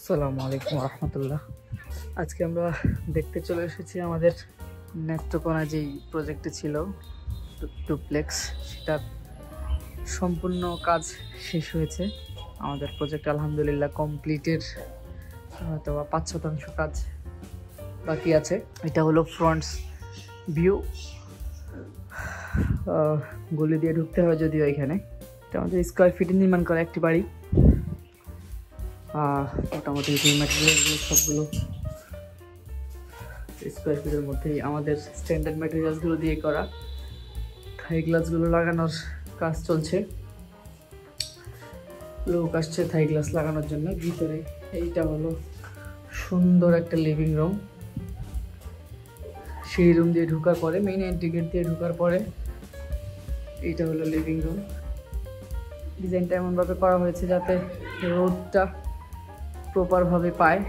আসসালামু আলাইকুম রহমতুল্লাহ। আজকে আমরা দেখতে চলে এসেছি আমাদের নেত্রকোনা যেই প্রজেক্টে ছিল ডুপ্লেক্স, সেটার সম্পূর্ণ কাজ শেষ হয়েছে। আমাদের প্রজেক্ট আলহামদুলিল্লাহ কমপ্লিটের হয়তো ৫% কাজ বাকি আছে। এটা হলো ফ্রন্টস ভিউ, গলি দিয়ে ঢুকতে হয় যদিও। এখানে এটা আমাদের স্কোয়ার ফিটে নির্মাণ করা একটি বাড়ি। মোটামুটি যে ম্যাটেরিয়ালগুলো সবগুলো স্কোয়ার ফিটের মধ্যেই আমাদের স্ট্যান্ডার্ড ম্যাটেরিয়ালসগুলো দিয়ে করা। থাই গ্লাসগুলো লাগানোর কাজ চলছে, লোক আসছে থাই গ্লাস লাগানোর জন্য। ভিতরে এইটা হলো সুন্দর একটা লিভিং রুম। সেই রুম দিয়ে ঢোকার পরে, মেইন এন্ট্রি গেট দিয়ে ঢোকার পরে এইটা হলো লিভিং রুম। ডিজাইনটা এমনভাবে করা হয়েছে যাতে রোদটা প্রপারভাবে পায়।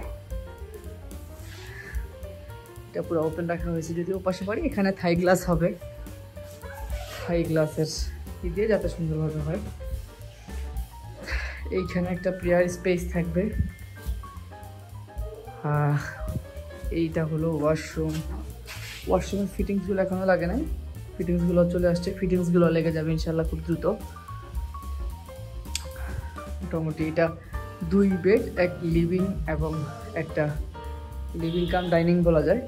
এটা পুরো ওপেন রাখা হয়েছে, যদি ওপাশে পারি এখানে থাই গ্লাস হবে, থাই গ্লাসের দিয়ে যাতে সুন্দরভাবে হয়। এইখানে একটা প্রেয়ার স্পেস থাকবে। এইটা হলো ওয়াশরুম। ওয়াশরুমের ফিটিংসগুলো এখনও লাগে নাই, ফিটিংসগুলো চলে আসছে। ফিটিংসগুলো লেগে যাবে ইনশাল্লাহ খুব দ্রুত। মোটামুটি এটা 2 বেড, এক লিভিং এবং একটা লিভিং কাম ডাইনিং বলা যায়।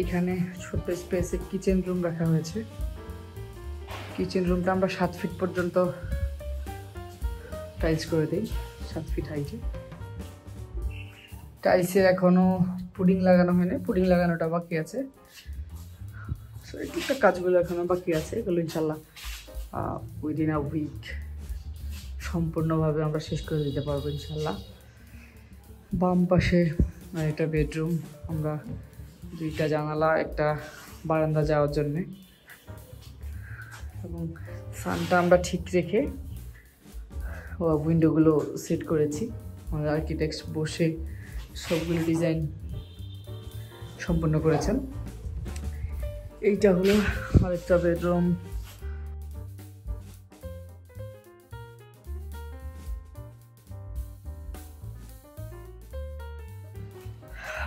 এখানে ছোট্ট স্পেসে কিচেন রুম রাখা হয়েছে। কিচেন রুমটা আমরা 7 ফিট পর্যন্ত টাইলস করে দিই, 7 ফিট হাইটে। টাইলসের এখনো পুডিং লাগানো হয়নি, পুডিং লাগানোটা বাকি আছে। সো এই টুকটাক কাজগুলো এখনো বাকি আছে, এগুলো ইনশাল্লাহ উইদিন আ উইক সম্পূর্ণভাবে আমরা শেষ করে দিতে পারবো ইনশাল্লাহ। বাম পাশে একটা বেডরুম, আমরা 2টা জানালা, একটা বারান্দা যাওয়ার জন্যে, এবং সানটা আমরা ঠিক রেখে উইন্ডোগুলো সেট করেছি। আমাদের আর্কিটেক্ট বসে সবগুলো ডিজাইন সম্পন্ন করেছেন। এইটা হলো আরেকটা বেডরুম।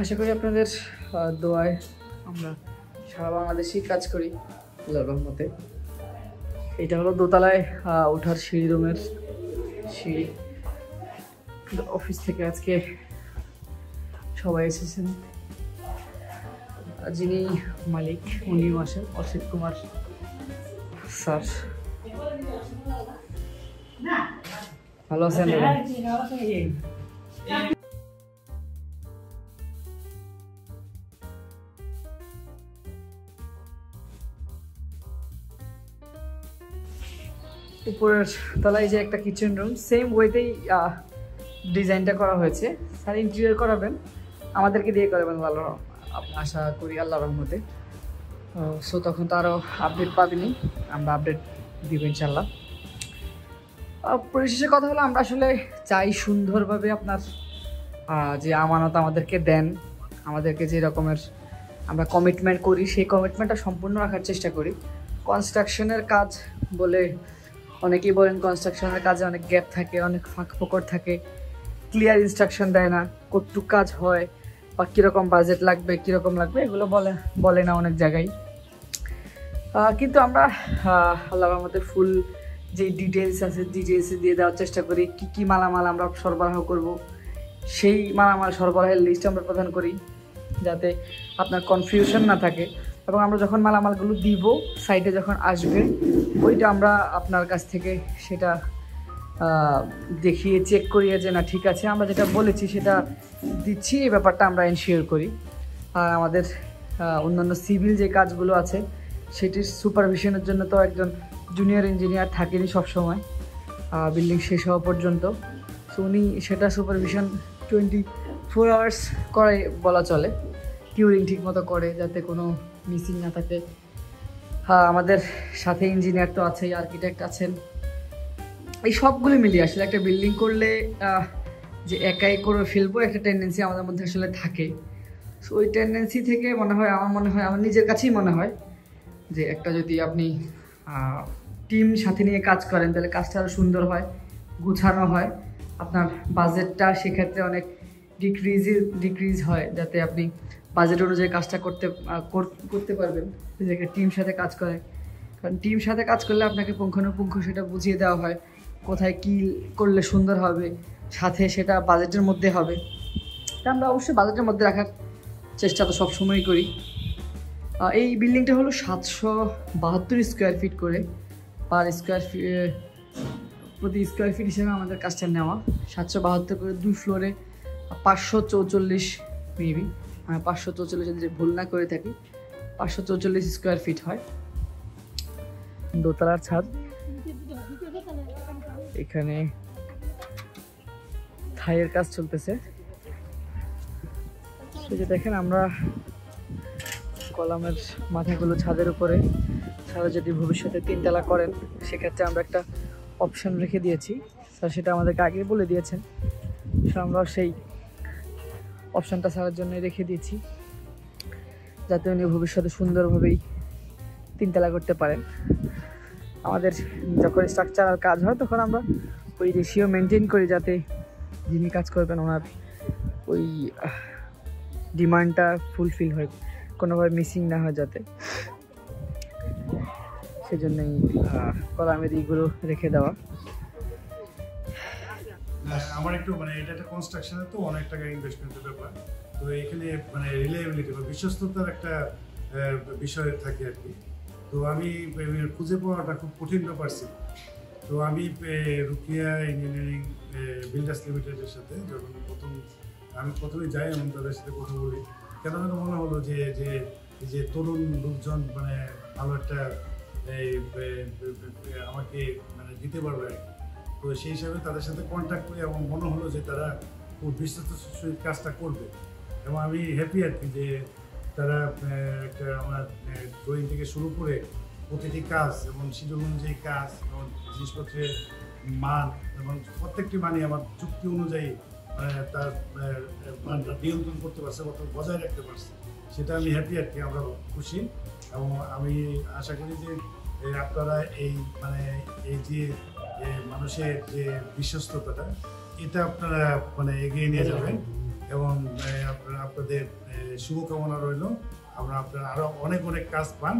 আশা করি আপনাদের দোয়ায় আমরা সারা বাংলাদেশেই কাজ করি আল্লাহর রহমতে। এটা হলো দোতলায় ওঠার সিঁড়ি, রুমের সিঁড়ি। অফিস থেকে আজকে সবাই এসেছেন। যিনি মালিক উনিও আসেন, অসিত কুমার স্যার। ভালো আছেন? উপরের তলায় যে একটা কিচেন রুম, সেম ওয়েতেই ডিজাইনটা করা হয়েছে। স্যার ইন্টেরিয়র করাবেন, আমাদেরকে দিয়ে করাবেন আশা করি আল্লাহর রহমতে। সো তখন তো আরও আপডেট পাবেনি, আমরা আপডেট দিব ইনশাল্লাহ। পরিশেষে কথা হলো, আমরা আসলে চাই সুন্দরভাবে আপনার যে আমানত আমাদেরকে দেন, আমাদেরকে যে রকমের আমরা কমিটমেন্ট করি, সেই কমিটমেন্টটা সম্পূর্ণ রাখার চেষ্টা করি। কনস্ট্রাকশনের কাজ বলে অনেকেই বলেন কনস্ট্রাকশনের কাজে অনেক গ্যাপ থাকে, অনেক ফাঁক ফোকর থাকে, ক্লিয়ার ইনস্ট্রাকশন দেয় না, কতটুকু কাজ হয় বা কীরকম বাজেট লাগবে, কীরকম লাগবে, এগুলো বলে না অনেক জায়গায়। কিন্তু আমরা আল্লাহর রহমতে ফুল যে ডিটেলস আছে, ডিটেলসে দিয়ে দেওয়ার চেষ্টা করি। কী কী মালামাল আমরা সরবরাহ করব, সেই মালামাল সরবরাহের লিস্ট আমরা প্রদান করি, যাতে আপনার কনফিউশন না থাকে। এবং আমরা যখন মালামালগুলো দিব, সাইটে যখন আসবে, ওইটা আমরা আপনার কাছ থেকে সেটা দেখিয়ে চেক করিয়ে যে না ঠিক আছে, আমরা যেটা বলেছি সেটা দিচ্ছি, এই ব্যাপারটা আমরা এনশিওর করি। আর আমাদের অন্যান্য সিভিল যে কাজগুলো আছে, সেটির সুপারভিশনের জন্য তো একজন জুনিয়র ইঞ্জিনিয়ার থাকেনি সবসময় বিল্ডিং শেষ হওয়া পর্যন্ত। সো উনি সেটা সুপারভিশন 24 আওয়ার্স করে বলা চলে, কিউরিং ঠিক মতো করে যাতে কোনো মিসিং না থাকে। আমাদের সাথে ইঞ্জিনিয়ার তো আছেই, আর্কিটেক্ট আছেন। এই সবগুলো মিলিয়ে আসলে একটা বিল্ডিং করলে যে একাই করে ফেলবো একটা টেন্ডেন্সি আমাদের মধ্যে আসলে থাকে। সো ওই টেন্ডেন্সি থেকে আমার নিজের কাছেই মনে হয় যে একটা যদি আপনি টিম সাথে নিয়ে কাজ করেন, তাহলে কাজটা আরও সুন্দর হয়, গুছানো হয়। আপনার বাজেটটা সেক্ষেত্রে অনেক ডিক্রিজ হয়, যাতে আপনি বাজেট অনুযায়ী কাজটা করতে পারবেন। যে টিম সাথে কাজ করে, কারণ টিম সাথে কাজ করলে আপনাকে পুঙ্খানুপুঙ্খ সেটা বুঝিয়ে দেওয়া হয় কোথায় কী করলে সুন্দর হবে, সাথে সেটা বাজেটের মধ্যে হবে। তা আমরা অবশ্যই বাজেটের মধ্যে রাখার চেষ্টা তো সবসময়ই করি। এই বিল্ডিংটা হলো 772 স্কোয়ার ফিট করে, পার স্কোয়ার ফিট প্রতি স্কোয়ার ফিট হিসেবে আমাদের কাজটা নেওয়া। 772 করে 2 ফ্লোরে 544 মেবি, 544 যদি ভুল না করে থাকি, 544 স্কোয়ার ফিট হয়। দোতলার ছাদ, এখানে থাইয়ের কাজ চলতেছে। যে দেখেন আমরা কলামের মাথাগুলো ছাদের উপরে, ছাদে যদি ভবিষ্যতে 3 তলা করেন সেক্ষেত্রে আমরা একটা অপশন রেখে দিয়েছি। স্যার সেটা আমাদেরকে আগে বলে দিয়েছেন, আমরা সেই অপশনটা স্যারের জন্য রেখে দিয়েছি, যাতে উনি ভবিষ্যতে সুন্দরভাবেই 3 তলা করতে পারেন। আমাদের যখন স্ট্রাকচারাল কাজ হয় তখন আমরা ওই রেশিও মেনটেন করি, যাতে যিনি কাজ করবেন ওনার ওই ডিমান্ডটা ফুলফিল হয়, কোনোভাবে মিসিং না হয় যাতে, সেজন্যই কলামের এইগুলো রেখে দেওয়া। আমার একটু এটা একটা কনস্ট্রাকশনের তো অনেক টাকা ইনভেস্টমেন্টের ব্যাপার, তো এখানে রিলায়েবিলিটি বা বিশ্বস্ততার একটা বিষয় থাকে আর কি। তো আমি খুঁজে পাওয়াটা খুব কঠিন ব্যাপার ছিল। তো আমি রুকিয়া ইঞ্জিনিয়ারিং বিল্ডার্স লিমিটেডের সাথে যখন প্রথমে যাই এবং তাদের সাথে কথা বলি, কেন মনে হলো যে তরুণ লোকজন ভালো একটা আমাকে দিতে পারবে। তো সেই হিসাবে তাদের সাথে কন্ট্যাক্ট করি এবং মনে হলো যে তারা খুব বিশ্বস্ত সহিত কাজটা করবে, এবং আমি হ্যাপি আর কি যে তারা একটা আমার ড্রয়িং থেকে শুরু করে প্রতিটি কাজ এবং শিডিউল অনুযায়ী কাজ এবং জিনিসপত্রের মান এবং প্রত্যেকটি মানই আমার চুক্তি অনুযায়ী তার মানটা নিয়ন্ত্রণ করতে পারছে বা বজায় রাখতে পারছে, সেটা আমি হ্যাপি আর কি, আমরা খুশি। এবং আমি আশা করি যে আপনারা এই যে মানুষের যে বিশ্বস্ততাটা, এটা আপনারা এগিয়ে নিয়ে যাবেন, এবং আপনাদের শুভকামনা রইল। আপনারা আরও অনেক কাজ পান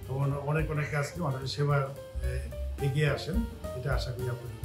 এবং অনেক কাজকে মানুষের সেবা এগিয়ে আসেন, এটা আশা করি আপনাদের।